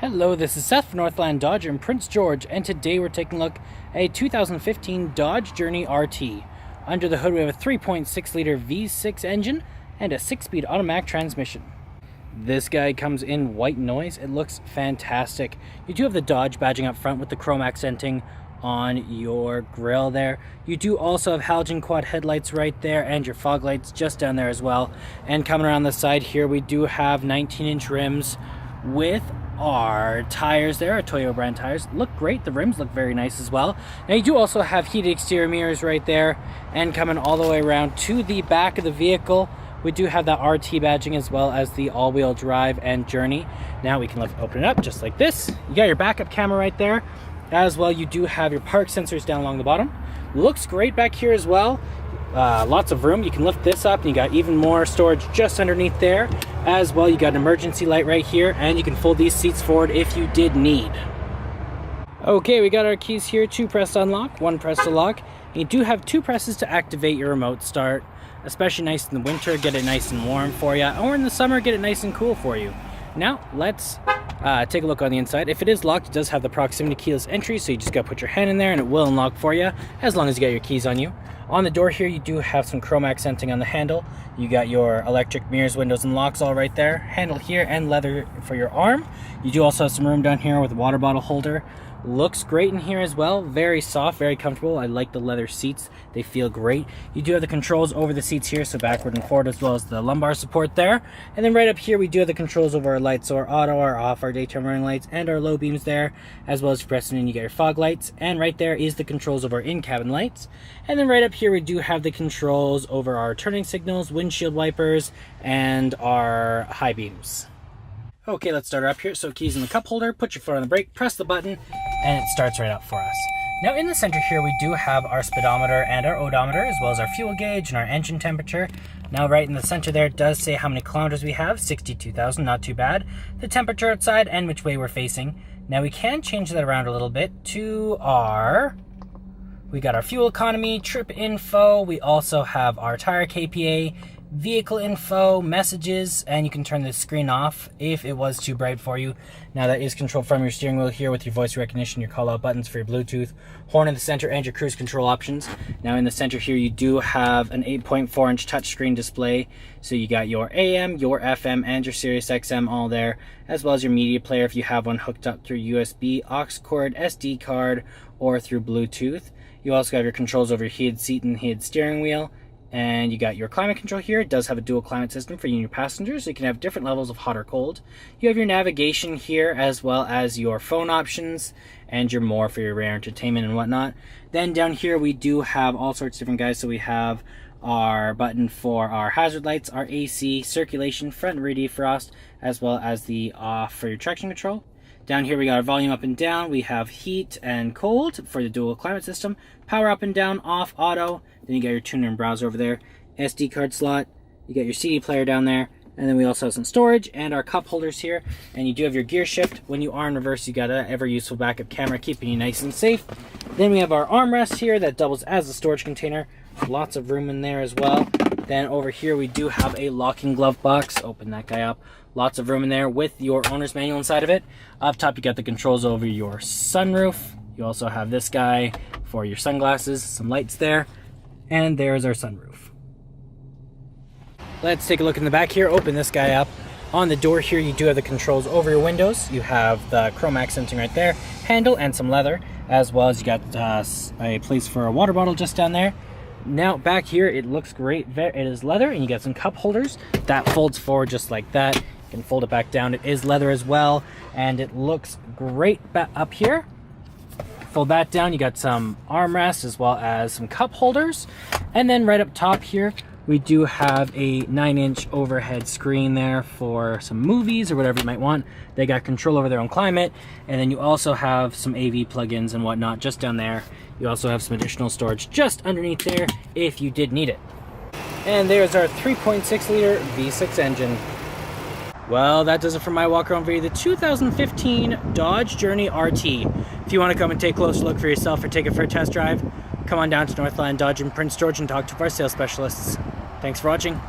Hello, this is Seth from Northland Dodge in Prince George, and today we're taking a look at a 2015 Dodge Journey RT. Under the hood we have a 3.6-liter V6 engine and a 6-speed automatic transmission. This guy comes in white noise. It looks fantastic. You do have the Dodge badging up front with the chrome accenting on your grille there. You do also have halogen quad headlights right there and your fog lights just down there as well. And coming around the side here we do have 19-inch rims with our tires there, our Toyota brand tires. Look great. The rims look very nice as well. Now you do also have heated exterior mirrors right there, and coming all the way around to the back of the vehicle we do have that RT badging as well as the all-wheel drive and Journey. Now we can open it up just like this. You got your backup camera right there as well. You do have your park sensors down along the bottom. Looks great back here as well. Lots of room. You can lift this up and you got even more storage just underneath there as well. You got an emergency light right here, and you can fold these seats forward if you did need. Okay, we got our keys here. 2 pressed to unlock, 1 press to lock. And you do have 2 presses to activate your remote start, especially nice in the winter, get it nice and warm for you, or in the summer, get it nice and cool for you. Now let's take a look on the inside. If it is locked, it does have the proximity keyless entry, so you just gotta put your hand in there and it will unlock for you as long as you got your keys on you. On the door here you do have some chrome accenting on the handle. You got your electric mirrors, windows, and locks all right there. Handle here and leather for your arm. You do also have some room down here with a water bottle holder. Looks great in here as well. Very soft, very comfortable. I like the leather seats. They feel great. You do have the controls over the seats here, so backward and forward, as well as the lumbar support there. And then right up here we do have the controls over our lights, so our auto, our off, our daytime running lights, and our low beams there, as well as pressing in you get your fog lights. And right there is the controls over our in-cabin lights. And then right up here we do have the controls over our turning signals, windshield wipers, and our high beams. Okay, let's start her up here. So keys in the cup holder, put your foot on the brake, press the button, and it starts right up for us. Now in the center here we do have our speedometer and our odometer, as well as our fuel gauge and our engine temperature. Now right in the center there it does say how many kilometers we have, 62,000, not too bad. The temperature outside and which way we're facing. Now we can change that around a little bit to we got our fuel economy, trip info, we also have our tire KPA, vehicle info, messages, and you can turn the screen off if it was too bright for you. Now that is controlled from your steering wheel here with your voice recognition, your call out buttons for your Bluetooth, horn in the center, and your cruise control options. Now in the center here you do have an 8.4-inch touchscreen display, so you got your AM, your FM, and your Sirius XM all there, as well as your media player if you have one hooked up through USB, aux cord, SD card, or through Bluetooth. You also have your controls over your heated seat and heated steering wheel. And you got your climate control here. It does have a dual climate system for you and your passengers, so you can have different levels of hot or cold. You have your navigation here, as well as your phone options, and your more for your rare entertainment and whatnot. Then down here we do have all sorts of different guys. So we have our button for our hazard lights, our AC, circulation, front and rear defrost, as well as the off for your traction control. Down here we got our volume up and down. We have heat and cold for the dual climate system, power up and down, off, auto. Then you got your tuner and browser over there, SD card slot, you got your CD player down there, and then we also have some storage and our cup holders here. And you do have your gear shift. When you are in reverse, you got an ever useful backup camera keeping you nice and safe. Then we have our armrest here that doubles as a storage container. Lots of room in there as well. Then over here we do have a locking glove box. Open that guy up. Lots of room in there with your owner's manual inside of it. Up top you got the controls over your sunroof. You also have this guy for your sunglasses, some lights there. And there's our sunroof. Let's take a look in the back here. Open this guy up. On the door here you do have the controls over your windows. You have the chrome accenting right there, handle, and some leather, as well as you got a place for a water bottle just down there. Now back here it looks great. It is leather, and you got some cup holders that folds forward just like that. You can fold it back down. It is leather as well, and it looks great up here. Fold that down, you got some armrests as well as some cup holders. And then right up top here we do have a 9-inch overhead screen there for some movies or whatever you might want. They got control over their own climate, and then you also have some AV plugins and whatnot just down there. You also have some additional storage just underneath there if you did need it. And there's our 3.6-liter V6 engine. Well, that does it for my walk around video, the 2015 Dodge Journey RT. If you want to come and take a closer look for yourself or take it for a test drive, come on down to Northland Dodge in Prince George and talk to our sales specialists. Thanks for watching.